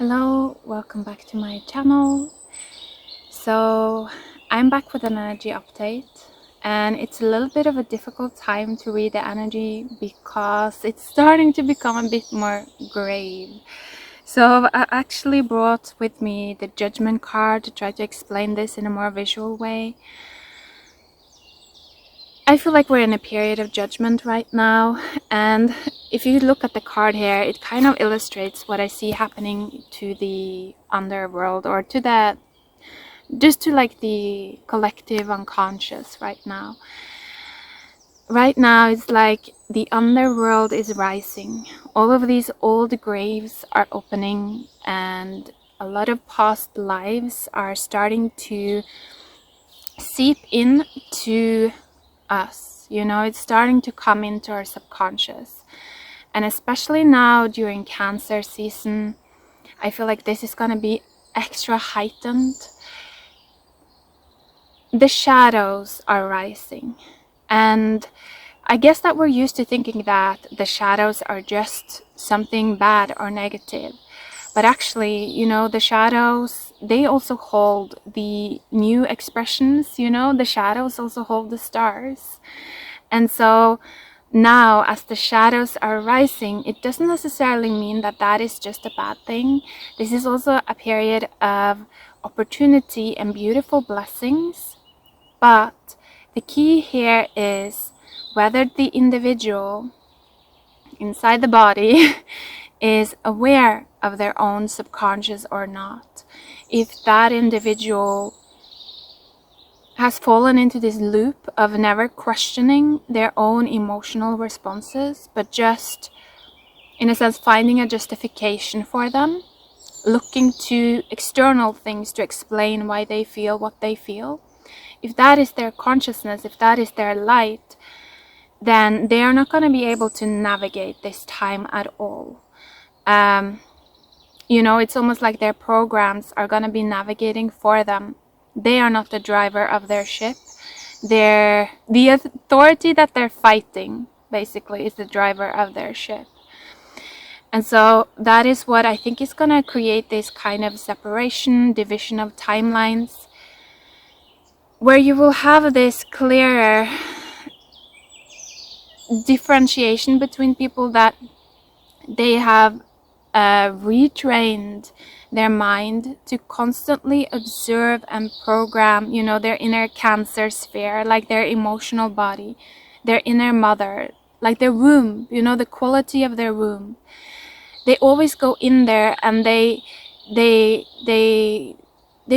Hello, welcome back to my channel. So I'm back with an energy update, and it's a little bit of a difficult time to read the energy because it's starting to become a bit more grave. So I actually brought with me the judgment card to try to explain this in a more visual way. I feel like we're in a period of judgment right now, and if you look at the card here, it kind of illustrates what I see happening to the underworld, or to the the collective unconscious right now. Right now it's like the underworld is rising. All of these old graves are opening, and a lot of past lives are starting to seep into us. It's starting to come into our subconscious. And especially now during Cancer season, I feel like this is going to be extra heightened. The shadows are rising, and I guess that we're used to thinking that the shadows are just something bad or negative, but actually, the shadows, they also hold the new expressions. The shadows also hold the stars. And so now, as the shadows are rising, it doesn't necessarily mean that that is just a bad thing. This is also a period of opportunity and beautiful blessings. But the key here is whether the individual inside the body is aware of their own subconscious or not. If that individual has fallen into this loop of never questioning their own emotional responses, but just, in a sense, finding a justification for them, looking to external things to explain why they feel what they feel. If that is their consciousness, if that is their light, then they are not going to be able to navigate this time at all. It's almost like their programs are going to be navigating for them. They are not the driver of their ship. The authority that they're fighting, basically, is the driver of their ship. And so that is what I think is going to create this kind of separation, division of timelines, where you will have this clearer differentiation between people, that they have retrained their mind to constantly observe and program, their inner Cancer sphere, like their emotional body, their inner mother, like their womb, the quality of their womb. They always go in there and they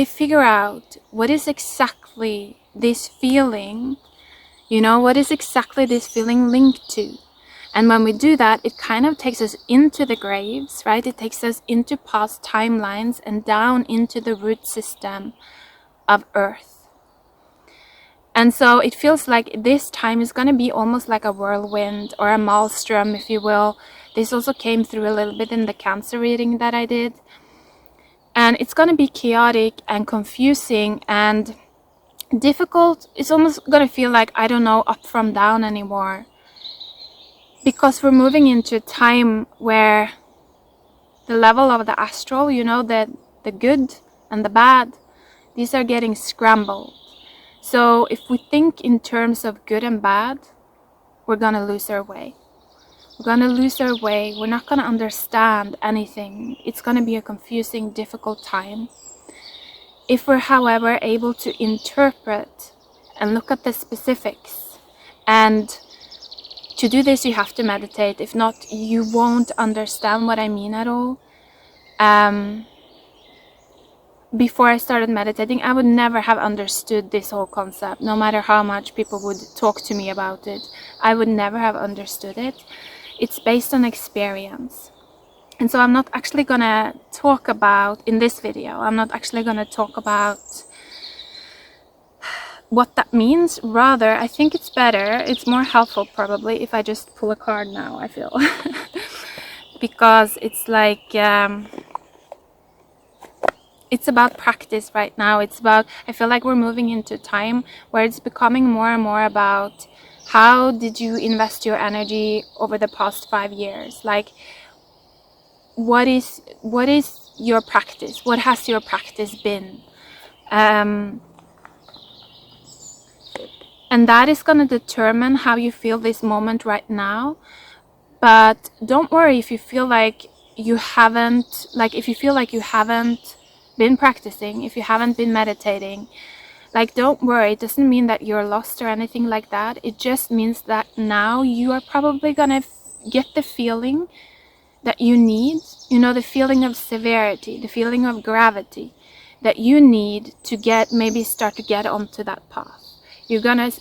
figure out what is exactly this feeling, what is exactly this feeling linked to. And when we do that, it kind of takes us into the graves, right? It takes us into past timelines and down into the root system of Earth. And so it feels like this time is going to be almost like a whirlwind, or a maelstrom, if you will. This also came through a little bit in the Cancer reading that I did. And it's going to be chaotic and confusing and difficult. It's almost going to feel like, I don't know, up from down anymore. Because we're moving into a time where the level of the astral, the good and the bad, these are getting scrambled. So if we think in terms of good and bad, we're going to lose our way. We're going to lose our way. We're not going to understand anything. It's going to be a confusing, difficult time. If we're, however, able to interpret and look at the specifics, and to do this, you have to meditate. If not, you won't understand what I mean at all. Before I started meditating, I would never have understood this whole concept. No matter how much people would talk to me about it, I would never have understood it. It's based on experience. And so I'm not actually gonna talk about, in this video, I'm not actually gonna talk about what that means. Rather, I think it's better, it's more helpful probably, if I just pull a card now, I feel. Because it's like, it's about practice right now. I feel like we're moving into a time where it's becoming more and more about, how did you invest your energy over the past 5 years? Like, what is your practice? What has your practice been? And that is going to determine how you feel this moment right now. But don't worry if you feel like you haven't, if you feel like you haven't been practicing, if you haven't been meditating, don't worry. It doesn't mean that you're lost or anything like that. It just means that now you are probably gonna get the feeling that you need, the feeling of severity, the feeling of gravity that you need to start to get onto that path. You're gonna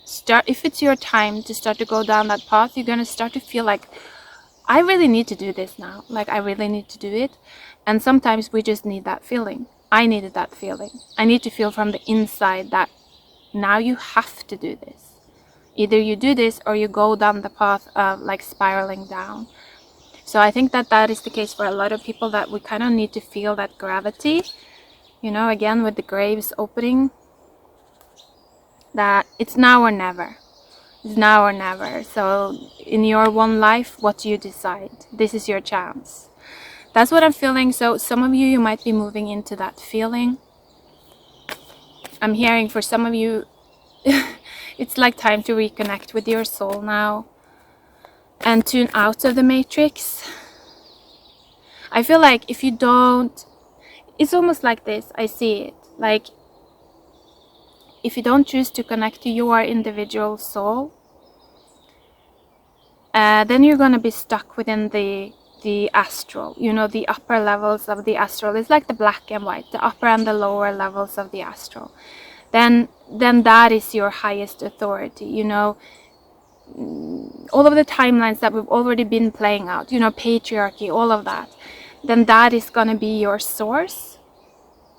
start, if it's your time to start to go down that path, you're gonna start to feel like, I really need to do this now. I really need to do it. And sometimes we just need that feeling. I needed that feeling. I need to feel from the inside that now you have to do this. Either you do this or you go down the path of spiraling down. So I think that is the case for a lot of people, that we kind of need to feel that gravity, again with the graves opening, that it's now or never. It's now or never. So in your one life, what do you decide? This is your chance. That's what I'm feeling. So some of you might be moving into that feeling. I'm hearing for some of you, it's time to reconnect with your soul now and tune out of the matrix. I feel like if you don't, it's almost like this. I see it. If you don't choose to connect to your individual soul, then you're going to be stuck within the astral, the upper levels of the astral. It's like the black and white, the upper and the lower levels of the astral. Then that is your highest authority, all of the timelines that we've already been playing out, patriarchy, all of that. Then that is going to be your source.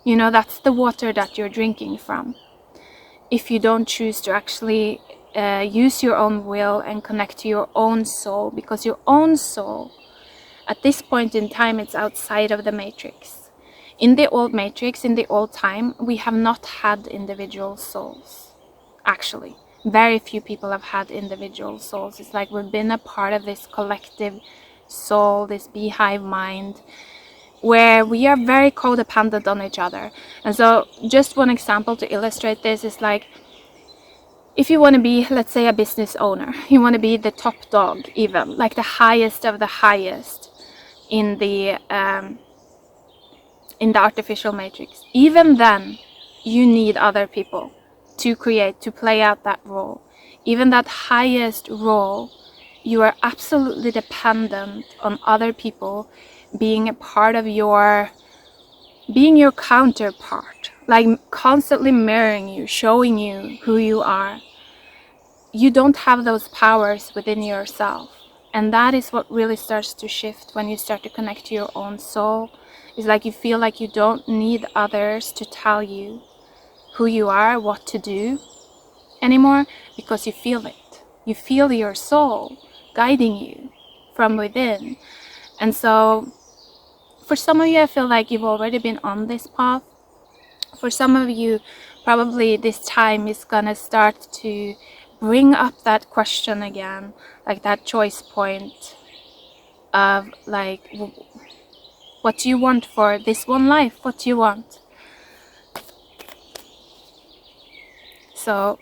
That's the water that you're drinking from. If you don't choose to actually use your own will and connect to your own soul, because your own soul, at this point in time, it's outside of the matrix. In the old matrix, in the old time, we have not had individual souls. Actually, very few people have had individual souls. It's like we've been a part of this collective soul, this beehive mind, where we are very codependent on each other. And so just one example to illustrate this is if you want to be, let's say, a business owner, you want to be the top dog, even the highest of the highest in the artificial matrix. Even then, you need other people to play out that role. Even that highest role, you are absolutely dependent on other people being a part of being your counterpart, constantly mirroring you, showing you who you are. You don't have those powers within yourself. And that is what really starts to shift when you start to connect to your own soul. It's you feel like you don't need others to tell you who you are, what to do anymore, because you feel it. You feel your soul guiding you from within. And so for some of you, I feel like you've already been on this path. For some of you, probably this time is gonna start to bring up that question again, that choice point of what do you want for this one life? What do you want? So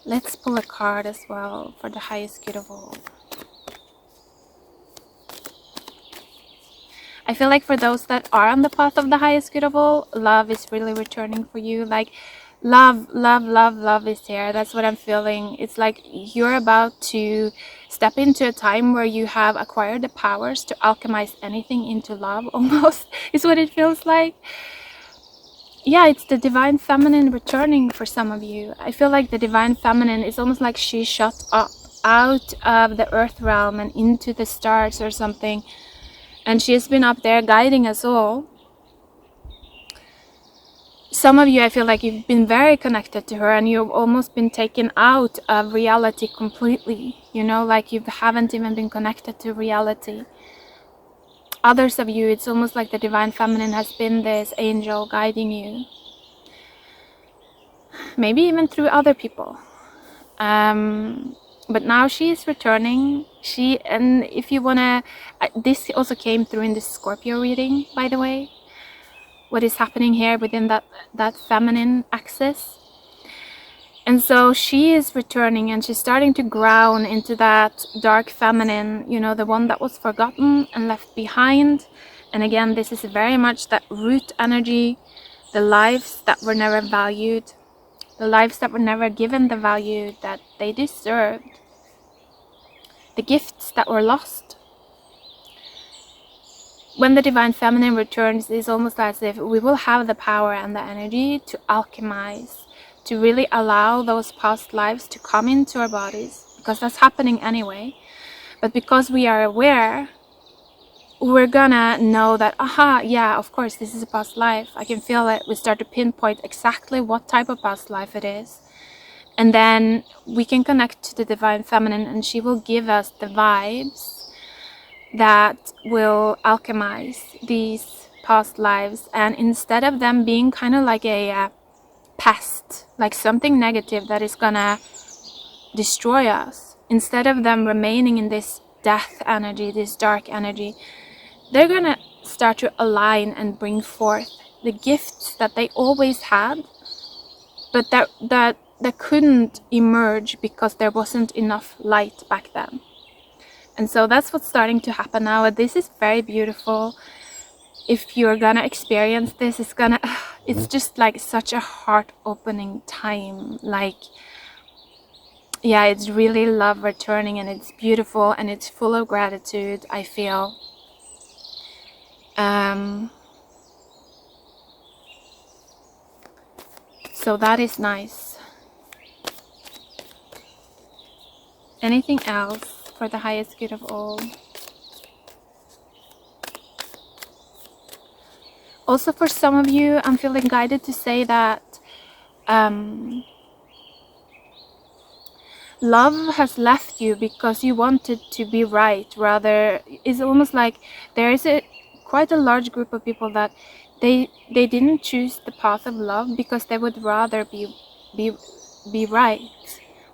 let's pull a card as well for the highest good of all. I feel like for those that are on the path of the highest good of all, love is really returning for you. Love is here. That's what I'm feeling. It's you're about to step into a time where you have acquired the powers to alchemize anything into love, almost, is what it feels like. Yeah, it's the divine feminine returning for some of you. I feel like the divine feminine is almost like she shot up out of the earth realm and into the stars or something. And she has been up there guiding us all. Some of you, I feel like you've been very connected to her and you've almost been taken out of reality completely. You haven't even been connected to reality. Others of you, it's almost like the divine feminine has been this angel guiding you. Maybe even through other people. But now she is returning And if you wanna, this also came through in the Scorpio reading, by the way, what is happening here within that feminine axis. And so she is returning, and she's starting to ground into that dark feminine, you know, the one that was forgotten and left behind. And again, this is very much that root energy, the lives that were never valued, the lives that were never given the value that they deserved, the gifts that were lost. When the divine feminine returns, it's almost as if we will have the power and the energy to alchemize, to really allow those past lives to come into our bodies, because that's happening anyway. But because we are aware, we're gonna know that, aha, yeah, of course, this is a past life. I can feel it. We start to pinpoint exactly what type of past life it is. And then we can connect to the divine feminine, and she will give us the vibes that will alchemize these past lives. And instead of them being kind of like a pest, like something negative that is gonna destroy us, instead of them remaining in this death energy, this dark energy, they're gonna start to align and bring forth the gifts that they always had, but that couldn't emerge because there wasn't enough light back then. And so that's what's starting to happen now. This is very beautiful. If you're gonna experience this, it's just like such a heart-opening time. Like, yeah, it's really love returning, and it's beautiful, and it's full of gratitude, I feel. So that is nice. Anything else for the highest good of all? Also, for some of you, I'm feeling guided to say that love has left you because you wanted to be right. Rather, it's almost like there is quite a large group of people that they didn't choose the path of love because they would rather be right.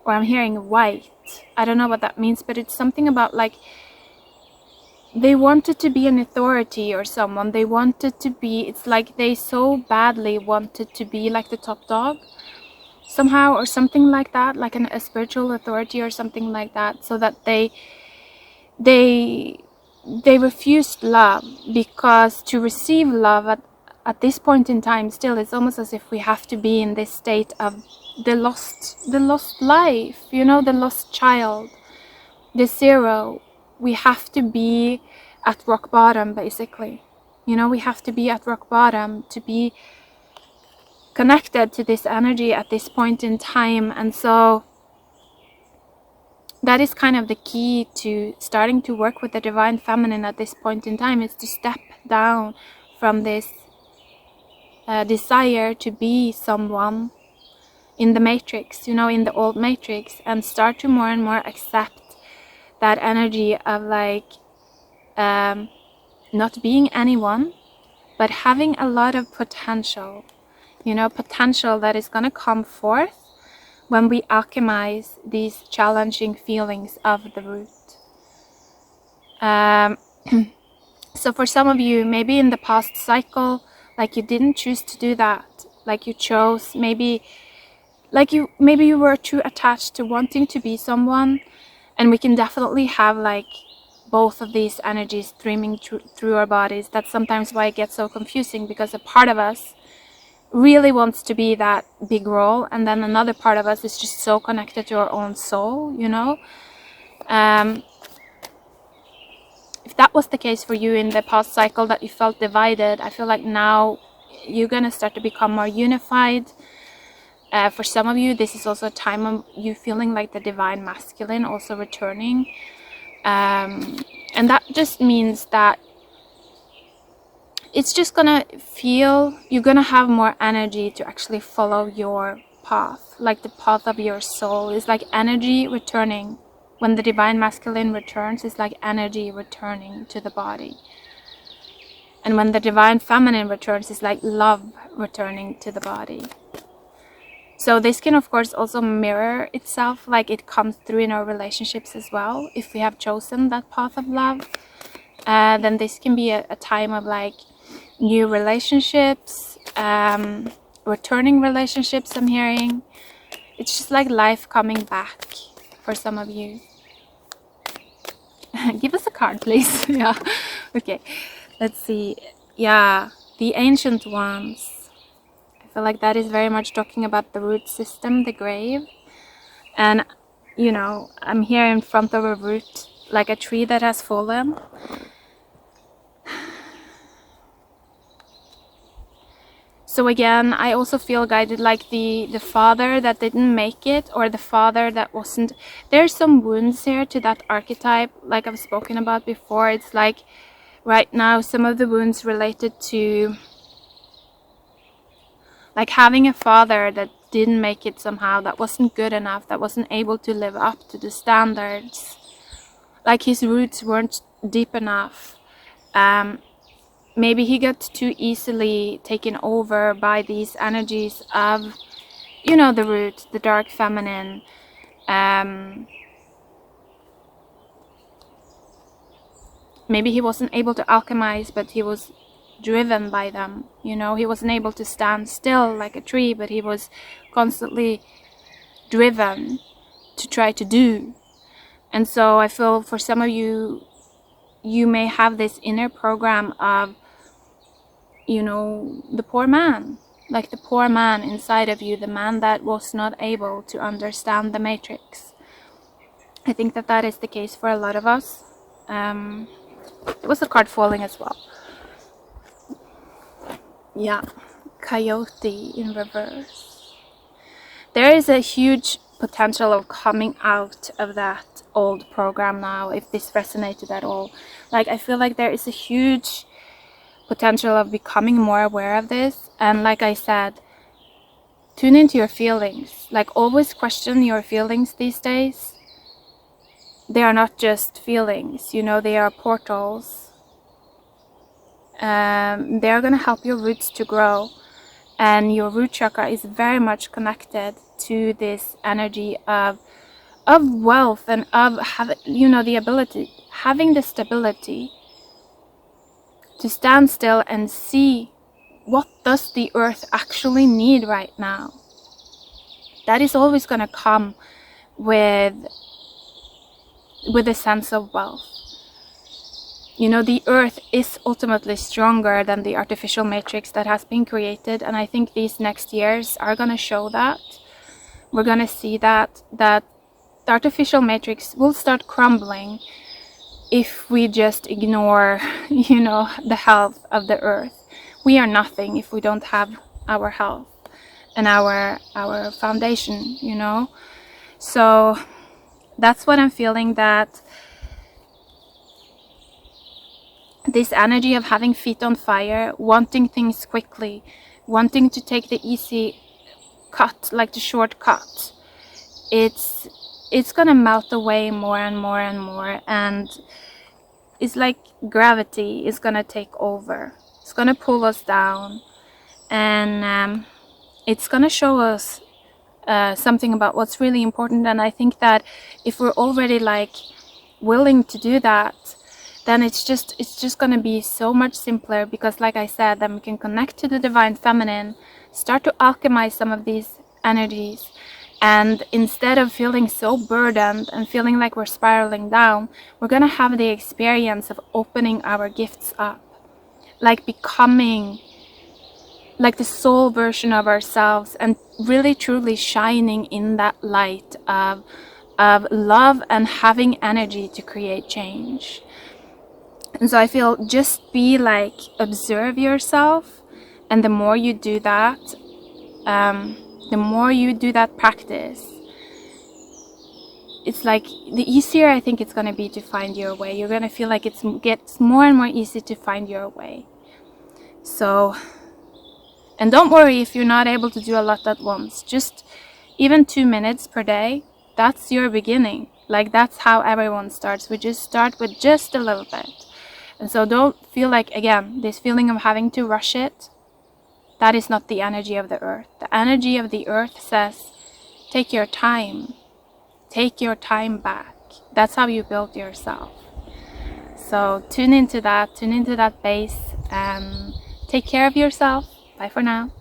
Or I'm hearing white. I don't know what that means, but it's something about like they wanted to be an authority or someone. They wanted to be, it's like they so badly wanted to be like the top dog somehow, or something like that, like a spiritual authority or something like that, so that they refused love, because to receive love at this point in time, still, it's almost as if we have to be in this state of the lost life, you know, the lost child, the zero. We have to be at rock bottom, basically. You know, we have to be at rock bottom to be connected to this energy at this point in time. And so that is kind of the key to starting to work with the divine feminine at this point in time, is to step down from this desire to be someone in the matrix, you know, in the old matrix, and start to more and more accept that energy of like not being anyone, but having a lot of potential, you know, potential that is going to come forth when we alchemize these challenging feelings of the root. So for some of you, maybe in the past cycle, like you didn't choose to do that, like you chose, maybe you were too attached to wanting to be someone. And we can definitely have like both of these energies streaming through our bodies. That's sometimes why it gets so confusing, because a part of us really wants to be that big role, and then another part of us is just so connected to our own soul, you know. If that was the case for you in the past cycle, that you felt divided, I feel like now you're gonna start to become more unified. For some of you, this is also a time of you feeling like the divine masculine also returning. And that just means that it's just gonna feel, you're gonna have more energy to actually follow your path, like the path of your soul. Is like energy returning. When the divine masculine returns, it's like energy returning to the body. And when the divine feminine returns, it's like love returning to the body. So this can of course also mirror itself, like it comes through in our relationships as well. If we have chosen that path of love, then this can be a time of like new relationships, returning relationships, I'm hearing. It's just like life coming back for some of you. Give us a card, please. Yeah. Okay. Let's see. Yeah. The ancient ones. I feel like that is very much talking about the root system, the grave. And, you know, I'm here in front of a root, like a tree that has fallen. So again, I also feel guided like the father that didn't make it, or the father that wasn't. There's some wounds here to that archetype, like I've spoken about before. It's like right now some of the wounds related to like having a father that didn't make it somehow, that wasn't good enough, that wasn't able to live up to the standards. Like his roots weren't deep enough. Maybe he got too easily taken over by these energies of, you know, the root, the dark feminine. Maybe he wasn't able to alchemize, but he was driven by them. You know, he wasn't able to stand still like a tree, but he was constantly driven to try to do. And so I feel for some of you, you may have this inner program of, you know, the poor man, like the poor man inside of you, the man that was not able to understand the matrix. I think that that is the case for a lot of us. It was a card falling as well. Yeah, coyote in reverse. There is a huge potential of coming out of that old program now, if this resonated at all. Like, I feel like there is a huge potential of becoming more aware of this. And like I said, tune into your feelings. Like, always question your feelings these days. They are not just feelings, you know, they are portals. They're going to help your roots to grow. And your root chakra is very much connected to this energy of wealth and of having, you know, the ability, having the stability to stand still and see what does the earth actually need right now. That is always going to come with a sense of wealth. You know, the earth is ultimately stronger than the artificial matrix that has been created, and I think these next years are going to show that. We're going to see that the artificial matrix will start crumbling if we just ignore, you know, the health of the earth. We are nothing if we don't have our health and our foundation, you know. So that's what I'm feeling, that this energy of having feet on fire, wanting things quickly, wanting to take the easy cut, like the shortcut, it's gonna melt away more and more and more, and it's like gravity is gonna take over. It's gonna pull us down, and it's gonna show us something about what's really important. And I think that if we're already like willing to do that, then it's just gonna be so much simpler, because like I said, then we can connect to the divine feminine, start to alchemize some of these energies, and instead of feeling so burdened and feeling like we're spiraling down, we're gonna have the experience of opening our gifts up, like becoming like the soul version of ourselves, and really truly shining in that light of love and having energy to create change. And so I feel, just be like, observe yourself, and the more you do that, practice, it's like the easier I think it's going to be to find your way. You're going to feel like it gets more and more easy to find your way. So, and don't worry if you're not able to do a lot at once. Just even 2 minutes per day, that's your beginning. Like, that's how everyone starts. We just start with just a little bit. And so don't feel like, again, this feeling of having to rush it. That is not the energy of the earth. The energy of the earth says, take your time. Take your time back. That's how you build yourself. So tune into that base, and take care of yourself. Bye for now.